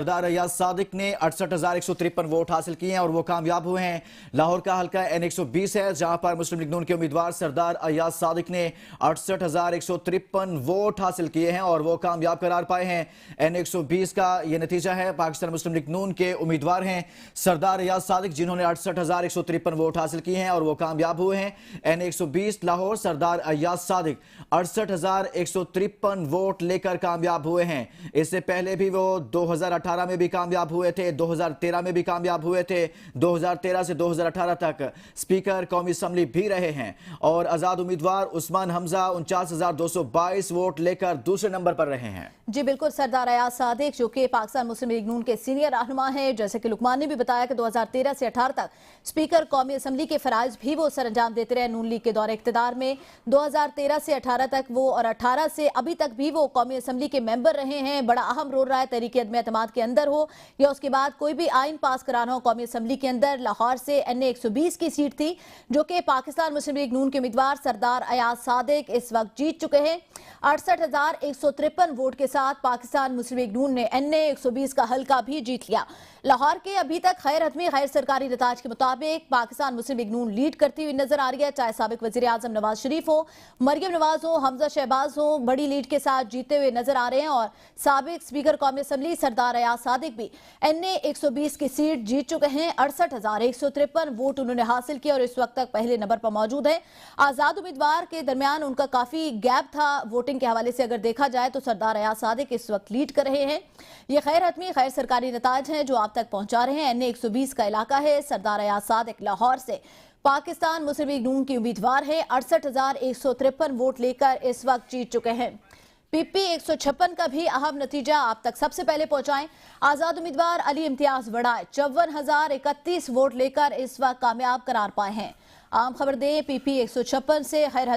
सरदार अयाज सादिक ने 68,153 वोट हासिल किए हैं और वो कामयाब हुए हैं। लाहौर का हल्का N120 है, जहां पर मुस्लिम लीग नून के उम्मीदवार सरदार अयाज सादिक ने 68,153 वोट हासिल किए हैं और वो कामयाब करार पाए हैं। N120 का ये नतीजा है। पाकिस्तान मुस्लिम लीग नून के उम्मीदवार हैं सरदार अयाज सादिक, जिन्होंने 68,153 वोट हासिल किए हैं और वो कामयाब हुए हैं। N120 लाहौर सरदार अयाज सादिक 68,153 वोट लेकर कामयाब हुए हैं। इससे पहले भी वो 2018 में भी कामयाब हुए थे, 2013 में भी कामयाब हुए थे, 2013 से 2018 तक स्पीकर कौमी असम्बली भी रहे हैं। और आजाद उम्मीदवार उस्मान हमजा 49,222 वोट लेकर दूसरे नंबर पर रहे हैं। जी बिल्कुल, सरदार अयाज सादिक जो कि पाकिस्तान मुस्लिम लीग नून के सीनियर रहनुमा हैं, जैसे कि लुकमान ने भी बताया कि 2013 से 18 तक स्पीकर कौमी असम्बली के फराइज भी वो सर अंजाम देते रहे नून लीग के दौरे इख्तिदार में। 2013 से 18 तक वो और 18 से अभी तक भी वो कौमी असम्बली के मेंबर रहे हैं। बड़ा अहम रोल रहा है तहरीक अदम एतमाद के अंदर हो या उसके बाद कोई भी आइन पास कराना हो कौमी असम्बली के अंदर। लाहौर से NA120 की सीट थी जो कि पाकिस्तान मुस्लिम लीग नून के उम्मीदवार सरदार अयाज सादिक इस वक्त जीत चुके हैं। 68,153 वोट के साथ पाकिस्तान मुस्लिम लीग नून ने NA120 का हल्का भी जीत लिया। लाहौर के अभी तक खैर हतमी गैर सरकारी नताज के मुताबिक पाकिस्तान मुस्लिम लीग नून लीड करती हुई नजर आ रही है, चाहे साबिक वजीर आजम नवाज शरीफ हो, मरियम नवाज हो, हमजा शहबाज हो, बड़ी लीड के साथ जीते हुए नजर आ रहे हैं। और साबिक स्पीकर कौमी असम्बली सरदार अयाज सादिक भी NA120 की सीट जीत चुके हैं। 68,153 वोट उन्होंने हासिल किए और इस वक्त तक पहले नंबर पर मौजूद है। आजाद उम्मीदवार के दरमियान उनका काफी गैप था वोटिंग के हवाले से, अगर देखा जाए तो सरदार अयाज सादिक इस वक्त लीड कर रहे हैं। ये खैर हतमी गैर सरकारी नताज हैं जो आप तक पहुंचा रहे हैं। NA120 का इलाका है। सरदार अयाज सादिक लाहौर से पाकिस्तान मुस्लिम लीग नून की उम्मीदवार है। 68,153 वोट लेकर इस वक्त जीत चुके हैं। PP 156 का भी अहम नतीजा आप तक सबसे पहले पहुंचाएं। आजाद उम्मीदवार अली इम्तियाज वड़ाए 54,031 वोट लेकर इस वक्त कामयाब करार पाए हैं। आम खबर दें PP 156 से खैर